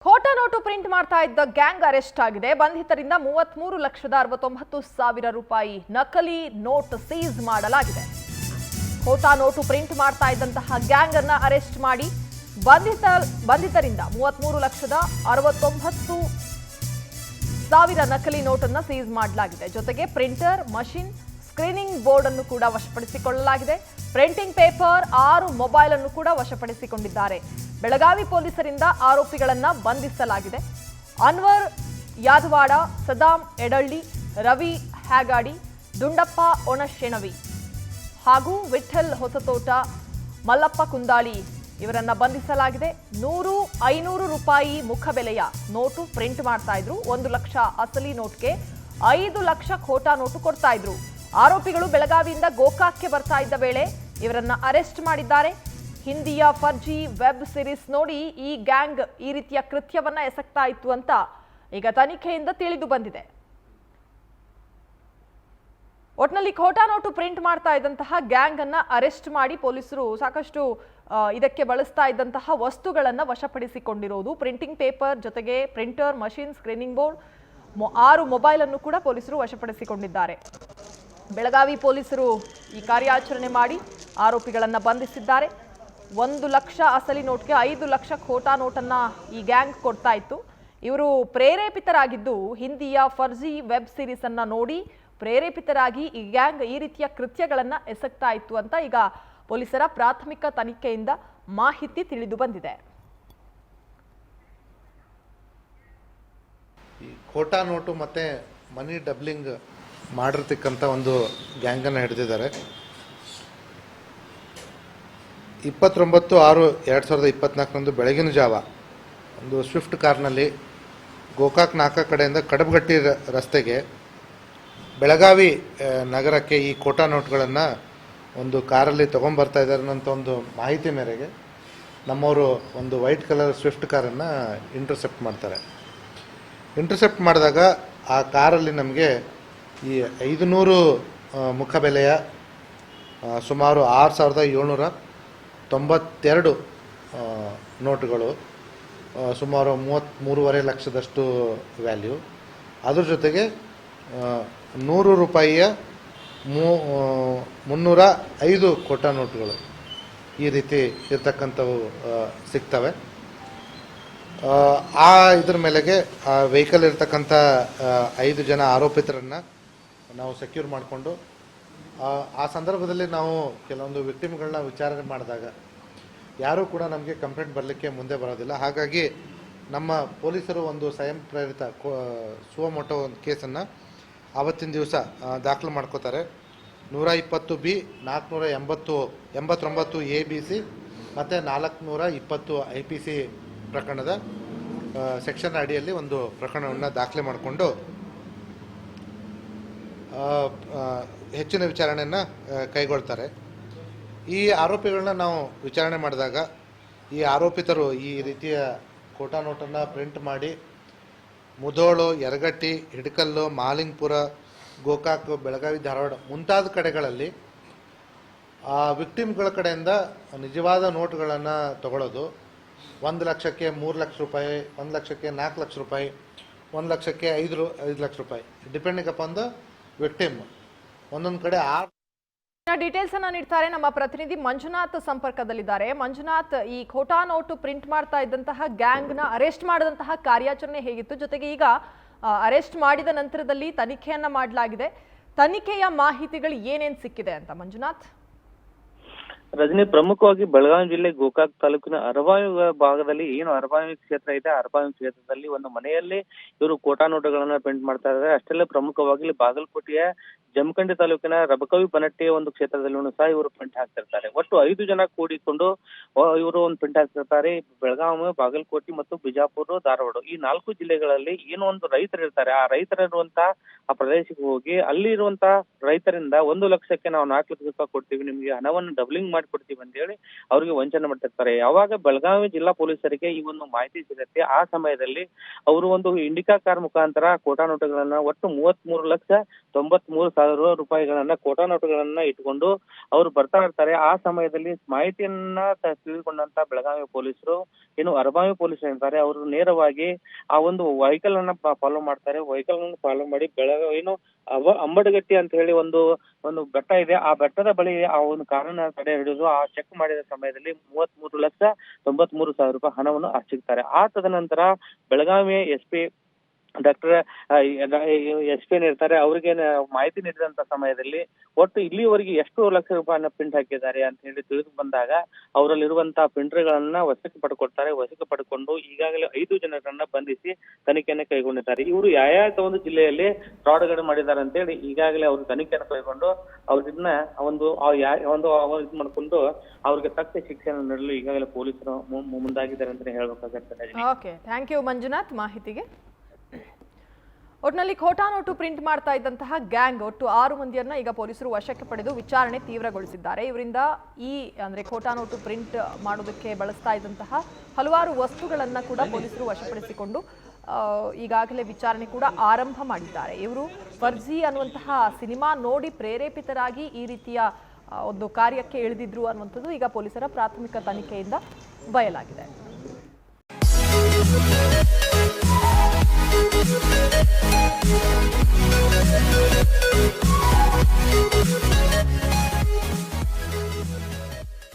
ಖೋಟಾ note print ಮಾಡ್ತಾ ಇದ್ದ gang arrest ಆಗಿದೆ. ಬಂಧಿತರಿಂದ 33,69,000 ರೂಪಾಯಿ ನಕಲಿ ನೋಟ್ ಸೀಸ್ ಮಾಡಲಾಗಿದೆ. ಖೋಟಾ ನೋಟು ಪ್ರಿಂಟ್ ಮಾಡ್ತಾ ಇದ್ದಂತಹ ಗ್ಯಾಂಗ್ ಅನ್ನ ಅರೆಸ್ಟ್ ಮಾಡಿ ಬಂಧಿತರಿಂದ 33,69,000 ನಕಲಿ ನೋಟನ್ನು ಸೀಸ್ ಮಾಡಲಾಗಿದೆ. ಜೊತೆಗೆ ಪ್ರಿಂಟರ್, ಮಷಿನ್, ಸ್ಕ್ರೀನಿಂಗ್ ಬೋರ್ಡ್ ಅನ್ನು ಕೂಡ ವಶಪಡಿಸಿಕೊಳ್ಳಲಾಗಿದೆ. ಪ್ರಿಂಟಿಂಗ್ ಪೇಪರ್, 6 ಮೊಬೈಲ್ ಅನ್ನು ಕೂಡ ವಶಪಡಿಸಿಕೊಂಡಿದ್ದಾರೆ. ಬೆಳಗಾವಿ ಪೊಲೀಸರಿಂದ ಆರೋಪಿಗಳನ್ನ ಬಂಧಿಸಲಾಗಿದೆ. ಅನ್ವರ್ ಯಾದವಾಡ, ಸದಾಂ ಎಡಳ್ಳಿ, ರವಿ ಹ್ಯಾಗಾಡಿ, ದುಂಡಪ್ಪ ಒಣಶೆಣವಿ ಹಾಗೂ ವಿಠಲ್ ಹೊಸತೋಟ, ಮಲ್ಲಪ್ಪ ಕುಂದಾಳಿ ಇವರನ್ನ ಬಂಧಿಸಲಾಗಿದೆ. 100-500 ರೂಪಾಯಿ ಮುಖಬೆಲೆಯ ನೋಟು ಪ್ರಿಂಟ್ ಮಾಡ್ತಾ ಇದ್ರು. 1 ಲಕ್ಷ ಅಸಲಿ ನೋಟ್ಗೆ 5 ಲಕ್ಷ ಖೋಟಾ ನೋಟು ಕೊಡ್ತಾ ಇದ್ರು. ಆರೋಪಿಗಳು ಬೆಳಗಾವಿಯಿಂದ ಗೋಕಾಕ್ಗೆ ಬರ್ತಾ ಇದ್ದ ವೇಳೆ ಇವರನ್ನ ಅರೆಸ್ಟ್ ಮಾಡಿದ್ದಾರೆ. ಹಿಂದಿಯ ಫರ್ಜಿ ವೆಬ್ ಸಿರೀಸ್ ನೋಡಿ ಈ ಗ್ಯಾಂಗ್ ಈ ರೀತಿಯ ಕೃತ್ಯವನ್ನ ಎಸಗ್ತಾ ಇತ್ತು ಅಂತ ಈಗ ತನಿಖೆಯಿಂದ ತಿಳಿದು ಬಂದಿದೆ. ಒಟ್ನಲ್ಲಿ ಖೋಟಾ ನೋಟು ಪ್ರಿಂಟ್ ಮಾಡ್ತಾ ಇದ್ದಂತಹ ಗ್ಯಾಂಗ್ ಅನ್ನ ಅರೆಸ್ಟ್ ಮಾಡಿ ಪೊಲೀಸರು ಸಾಕಷ್ಟು ಇದಕ್ಕೆ ಬಳಸ್ತಾ ಇದ್ದಂತಹ ವಸ್ತುಗಳನ್ನ ವಶಪಡಿಸಿಕೊಂಡಿರೋದು. ಪ್ರಿಂಟಿಂಗ್ ಪೇಪರ್ ಜೊತೆಗೆ printer, machine, screening board, 6 mobile ಅನ್ನು ಕೂಡ ಪೊಲೀಸರು ವಶಪಡಿಸಿಕೊಂಡಿದ್ದಾರೆ. ಬೆಳಗಾವಿ ಪೊಲೀಸರು ಈ ಕಾರ್ಯಾಚರಣೆ ಮಾಡಿ ಆರೋಪಿಗಳನ್ನ ಬಂಧಿಸಿದ್ದಾರೆ. 1 ಲಕ್ಷ ಅಸಲಿ ನೋಟ್ಗೆ 5 ಲಕ್ಷ ಖೋಟಾ ನೋಟನ್ನ ಈ ಗ್ಯಾಂಗ್ ಕೊಡ್ತಾ ಇತ್ತು. ಇವರು ಪ್ರೇರೇಪಿತರಾಗಿದ್ದು ಹಿಂದಿಯ ಫರ್ಜಿ ವೆಬ್ ಸಿರೀಸ್ ಅನ್ನ ನೋಡಿ ಪ್ರೇರೇಪಿತರಾಗಿ ಈ ಗ್ಯಾಂಗ್ ಈ ರೀತಿಯ ಕೃತ್ಯಗಳನ್ನ ಎಸಗ್ತಾ ಇತ್ತು ಅಂತ ಈಗ ಪೊಲೀಸರ ಪ್ರಾಥಮಿಕ ತನಿಖೆಯಿಂದ ಮಾಹಿತಿ ತಿಳಿದು ಬಂದಿದೆ. ಈ ಖೋಟಾ ನೋಟು ಮತ್ತೆ ಮನಿ ಡಬ್ಲಿಂಗ್ ಮಾಡಿರ್ತಕ್ಕಂಥ ಒಂದು ಗ್ಯಾಂಗನ್ನು ಹಿಡಿದಿದ್ದಾರೆ. 29/6/2024 ಬೆಳಗಿನ ಜಾವ ಒಂದು ಸ್ವಿಫ್ಟ್ ಕಾರ್ನಲ್ಲಿ ಗೋಕಾಕ್ ನಾಕಾ ಕಡೆಯಿಂದ ಕಡಬಗಟ್ಟಿ ರಸ್ತೆಗೆ ಬೆಳಗಾವಿ ನಗರಕ್ಕೆ ಈ ಖೋಟಾ ನೋಟ್ಗಳನ್ನು ಒಂದು ಕಾರಲ್ಲಿ ತೊಗೊಂಬರ್ತಾ ಇದ್ದಾರೆ ಅನ್ನೋಂಥ ಒಂದು ಮಾಹಿತಿ ಮೇರೆಗೆ ನಮ್ಮವರು ಒಂದು ವೈಟ್ ಕಲರ್ ಸ್ವಿಫ್ಟ್ ಕಾರನ್ನು ಇಂಟರ್ಸೆಪ್ಟ್ ಮಾಡ್ತಾರೆ. ಇಂಟರ್ಸೆಪ್ಟ್ ಮಾಡಿದಾಗ ಆ ಕಾರಲ್ಲಿ ನಮಗೆ ಈ 500 ಮುಖಬೆಲೆಯ ಸುಮಾರು 6,792 ನೋಟುಗಳು, ಸುಮಾರು 33.5 ಲಕ್ಷದಷ್ಟು ವ್ಯಾಲ್ಯೂ, ಅದ್ರ ಜೊತೆಗೆ 100 ರೂಪಾಯಿಯ 305 ಖೋಟಾ ನೋಟುಗಳು ಈ ರೀತಿ ಇರ್ತಕ್ಕಂಥವು ಸಿಗ್ತವೆ. ಆ ಇದ್ರ ಮೇಲೆಗೆ ಆ ವೆಹಿಕಲ್ ಇರ್ತಕ್ಕಂಥ 5 ಜನ ಆರೋಪಿತರನ್ನು ನಾವು ಸೆಕ್ಯೂರ್ ಮಾಡಿಕೊಂಡು ಆ ಸಂದರ್ಭದಲ್ಲಿ ನಾವು ಕೆಲವೊಂದು ವಿಕ್ಟಿಮ್ಗಳನ್ನ ವಿಚಾರಣೆ ಮಾಡಿದಾಗ ಯಾರೂ ಕೂಡ ನಮಗೆ ಕಂಪ್ಲೇಂಟ್ ಬರಲಿಕ್ಕೆ ಮುಂದೆ ಬರೋದಿಲ್ಲ. ಹಾಗಾಗಿ ನಮ್ಮ ಪೊಲೀಸರು ಒಂದು ಸ್ವಯಂ ಪ್ರೇರಿತ ಸುವಮೋಟೋ ಒಂದು ಕೇಸನ್ನು ಆವತ್ತಿನ ದಿವಸ ದಾಖಲು ಮಾಡ್ಕೋತಾರೆ. 120B, 489 ABC ಮತ್ತು 420 IPC ಪ್ರಕರಣದ ಸೆಕ್ಷನ್ ಅಡಿಯಲ್ಲಿ ಒಂದು ಪ್ರಕರಣವನ್ನು ದಾಖಲೆ ಮಾಡಿಕೊಂಡು ಹೆಚ್ಚಿನ ವಿಚಾರಣೆಯನ್ನು ಕೈಗೊಳ್ತಾರೆ. ಈ ಆರೋಪಿಗಳನ್ನ ನಾವು ವಿಚಾರಣೆ ಮಾಡಿದಾಗ ಈ ಆರೋಪಿತರು ಈ ರೀತಿಯ ಖೋಟಾ ನೋಟನ್ನು ಪ್ರಿಂಟ್ ಮಾಡಿ ಮುಧೋಳು, ಯರಗಟ್ಟಿ, ಹಿಡಕಲ್ಲು, ಮಹಾಲಿಂಗಪುರ, ಗೋಕಾಕ್, ಬೆಳಗಾವಿ, ಧಾರವಾಡ ಮುಂತಾದ ಕಡೆಗಳಲ್ಲಿ ಆ ವಿಕ್ಟಿಮ್ಗಳ ಕಡೆಯಿಂದ ನಿಜವಾದ ನೋಟುಗಳನ್ನು ತಗೊಳ್ಳೋದು. 1 ಲಕ್ಷಕ್ಕೆ 3 ಲಕ್ಷ ರೂಪಾಯಿ, 1 ಲಕ್ಷಕ್ಕೆ 4 ಲಕ್ಷ ರೂಪಾಯಿ, 1 ಲಕ್ಷಕ್ಕೆ 5 ಲಕ್ಷ ರೂಪಾಯಿ, ಡಿಪೆಂಡಿಂಗ್ ಅಪಾನ್ ದ ವಿಕ್ಟಿಮ್. ಒಂದೊಂದು ಕಡೆ ಡೀಟೇಲ್ಸ್ ಅನ್ನ ನೀಡ್ತಾರೆ ನಮ್ಮ ಪ್ರತಿನಿಧಿ ಮಂಜುನಾಥ್ ಸಂಪರ್ಕದಲ್ಲಿದ್ದಾರೆ. ಮಂಜುನಾಥ್, ಈ ಖೋಟಾ ನೋಟು ಪ್ರಿಂಟ್ ಮಾಡ್ತಾ ಇದ್ದಂತಹ ಗ್ಯಾಂಗ್ ನ ಅರೆಸ್ಟ್ ಮಾಡಿದಂತಹ ಕಾರ್ಯಾಚರಣೆ ಹೇಗಿತ್ತು? ಜೊತೆಗೆ ಈಗ ಅರೆಸ್ಟ್ ಮಾಡಿದ ನಂತರದಲ್ಲಿ ತನಿಖೆಯನ್ನ ಮಾಡಲಾಗಿದೆ. ತನಿಖೆಯ ಮಾಹಿತಿಗಳು ಏನೇನ್ ಸಿಕ್ಕಿದೆ ಅಂತ ಮಂಜುನಾಥ್? ರಜನಿ, ಪ್ರಮುಖವಾಗಿ ಬೆಳಗಾವಿ ಜಿಲ್ಲೆ ಗೋಕಾಕ್ ತಾಲೂಕಿನ ಅರಬಾವಿ ಭಾಗದಲ್ಲಿ ಏನು ಅರಬಾವಿ ಕ್ಷೇತ್ರ ಇದೆ, ಅರಬಾವಿ ಕ್ಷೇತ್ರದಲ್ಲಿ ಒಂದು ಮನೆಯಲ್ಲಿ ಇವರು ಖೋಟಾ ನೋಟುಗಳನ್ನ ಪ್ರಿಂಟ್ ಮಾಡ್ತಾ ಇದ್ದಾರೆ. ಅಷ್ಟೆಲ್ಲ ಪ್ರಮುಖವಾಗಿ ಬಾಗಲಕೋಟೆಯ ಜಮಖಂಡಿ ತಾಲೂಕಿನ ರಬಕವಿ ಬನಟ್ಟಿಯ ಒಂದು ಕ್ಷೇತ್ರದಲ್ಲೂ ಸಹ ಇವರು ಪ್ರಿಂಟ್ ಹಾಕ್ತಿರ್ತಾರೆ. ಒಟ್ಟು 5 ಜನ ಕೂಡಿಕೊಂಡು ಇವರು ಒಂದು ಪ್ರಿಂಟ್ ಹಾಕ್ತಿರ್ತಾರೆ. ಬೆಳಗಾವಿ, ಬಾಗಲಕೋಟೆ ಮತ್ತು ಬಿಜಾಪುರ, ಧಾರವಾಡ ಈ 4 ಜಿಲ್ಲೆಗಳಲ್ಲಿ ಏನೋ ಒಂದು ರೈತರು ಇರ್ತಾರೆ. ಆ ರೈತರಿರುವಂತಹ ಆ ಪ್ರದೇಶಕ್ಕೆ ಹೋಗಿ ಅಲ್ಲಿ ಇರುವಂತ ರೈತರಿಂದ 1 ಲಕ್ಷಕ್ಕೆ ನಾವು 4 ಲಕ್ಷ ರೂಪಾಯಿ ಕೊಡ್ತೀವಿ, ನಿಮ್ಗೆ ಹಣವನ್ನು ಡಬ್ಲಿಂಗ್ ಮಾಡಿ ಕೊಡ್ತೀವಿ ಅಂತ ಹೇಳಿ ಅವ್ರಿಗೆ ವಂಚನೆ ಮಾಡ್ತಿರ್ತಾರೆ. ಯಾವಾಗ ಬೆಳಗಾವಿ ಜಿಲ್ಲಾ ಪೊಲೀಸರಿಗೆ ಈ ಒಂದು ಮಾಹಿತಿ ಸಿಗುತ್ತೆ, ಆ ಸಮಯದಲ್ಲಿ ಅವರು ಒಂದು ಇಂಡಿಕಾ ಕಾರ್ ಮುಖಾಂತರ ಕೋಟಾ ನೋಟುಗಳನ್ನ ಒಟ್ಟು 33,93,000 ರೂಪಾಯಿಗಳನ್ನ ಕೋಟಾ ನೋಟುಗಳನ್ನ ಇಟ್ಕೊಂಡು ಅವರು ಬರ್ತಾ ಇರ್ತಾರೆ. ಆ ಸಮಯದಲ್ಲಿ ಮಾಹಿತಿಯನ್ನ ತಿಳಿದುಕೊಂಡಂತ ಬೆಳಗಾವಿ ಪೊಲೀಸರು ಏನು ಅರಬಾವಿ ಪೊಲೀಸರು ಇರ್ತಾರೆ, ಅವರು ನೇರವಾಗಿ ಆ ಒಂದು ವೆಹಿಕಲ್ ಅನ್ನ ಫಾಲೋ ಮಾಡ್ತಾರೆ. ವೆಹಿಕಲ್ ಅನ್ನು ಫಾಲೋ ಮಾಡಿ ಬೆಳಗಾವಿ ಅಂಬಡಗಟ್ಟಿ ಅಂತ ಹೇಳಿ ಒಂದು ಬೆಟ್ಟ ಇದೆ, ಆ ಬೆಟ್ಟದ ಬಳಿ ಆ ಒಂದು ಕಾರನ್ನ ತಡೆ ಹಿಡಿದು ಆ ಚೆಕ್ ಮಾಡಿದ ಸಮಯದಲ್ಲಿ 33,93,000 ರೂಪಾಯಿ ಹಣವನ್ನು ಸಿಗ್ತಾರೆ. ಆ ತದನಂತರ ಬೆಳಗಾವಿ SP ಡಾಕ್ಟರ್ SP ಇರ್ತಾರೆ, ಅವ್ರಿಗೆ ಮಾಹಿತಿ ನೀಡಿದಂತ ಸಮಯದಲ್ಲಿ ಒಟ್ಟು ಇಲ್ಲಿವರೆಗೆ ಎಷ್ಟು ಲಕ್ಷ ರೂಪಾಯಿನ ಪ್ರಿಂಟ್ ಹಾಕಿದ್ದಾರೆ ಅಂತ ಹೇಳಿ ತಿಳಿದು ಬಂದಾಗ ಅವರಲ್ಲಿರುವಂತಹ ಪ್ರಿಂಟರ್ಗಳನ್ನ ವಶಕ್ಕೆ ಪಡ್ಕೊಳ್ತಾರೆ. ವಶಕ್ಕೆ ಪಡ್ಕೊಂಡು ಈಗಾಗಲೇ 5 ಜನರನ್ನ ಬಂಧಿಸಿ ತನಿಖೆಯನ್ನು ಕೈಗೊಂಡಿದ್ದಾರೆ. ಇವರು ಯಾವ ಒಂದು ಜಿಲ್ಲೆಯಲ್ಲಿ ಫ್ರಾಡ್ಗಳು ಮಾಡಿದ್ದಾರೆ ಅಂತ ಹೇಳಿ ಈಗಾಗಲೇ ಅವರು ತನಿಖೆಯನ್ನು ಕೈಗೊಂಡು ಅವ್ರನ್ನ ಇದು ಮಾಡ್ಕೊಂಡು ಅವ್ರಿಗೆ ತಕ್ಕ ಶಿಕ್ಷೆಯನ್ನು ನೀಡಲು ಈಗಾಗಲೇ ಪೊಲೀಸರು ಮುಂದಾಗಿದ್ದಾರೆ ಅಂತ ಹೇಳ್ಬೇಕಾಗತ್ತೆ. ಓಕೆ, ಥ್ಯಾಂಕ್ ಯು ಮಂಜುನಾಥ್ ಮಾಹಿತಿಗೆ. ಒಟ್ಟಿನಲ್ಲಿ ಖೋಟಾ ನೋಟು ಪ್ರಿಂಟ್ ಮಾಡ್ತಾ ಇದ್ದಂತಹ ಗ್ಯಾಂಗ್ ಒಟ್ಟು 6 ಮಂದಿಯನ್ನ ಈಗ ಪೊಲೀಸರು ವಶಕ್ಕೆ ಪಡೆದು ವಿಚಾರಣೆ ತೀವ್ರಗೊಳಿಸಿದ್ದಾರೆ. ಇವರಿಂದ ಅಂದ್ರೆ ಖೋಟಾ ನೋಟು ಪ್ರಿಂಟ್ ಮಾಡೋದಕ್ಕೆ ಬಳಸ್ತಾ ಇದ್ದಂತಹ ಹಲವಾರು ವಸ್ತುಗಳನ್ನ ಕೂಡ ಪೊಲೀಸರು ವಶಪಡಿಸಿಕೊಂಡು ಈಗಾಗಲೇ ವಿಚಾರಣೆ ಕೂಡ ಆರಂಭ ಮಾಡಿದ್ದಾರೆ. ಇವರು ಫರ್ಜಿ ಅನ್ನುವಂತಹ ಸಿನಿಮಾ ನೋಡಿ ಪ್ರೇರೇಪಿತರಾಗಿ ಈ ರೀತಿಯ ಒಂದು ಕಾರ್ಯಕ್ಕೆ ಇಳಿದಿದ್ರು ಅನ್ನುವಂಥದ್ದು ಈಗ ಪೊಲೀಸರ ಪ್ರಾಥಮಿಕ ತನಿಖೆಯಿಂದ ಬಯಲಾಗಿದೆ. We'll be right back.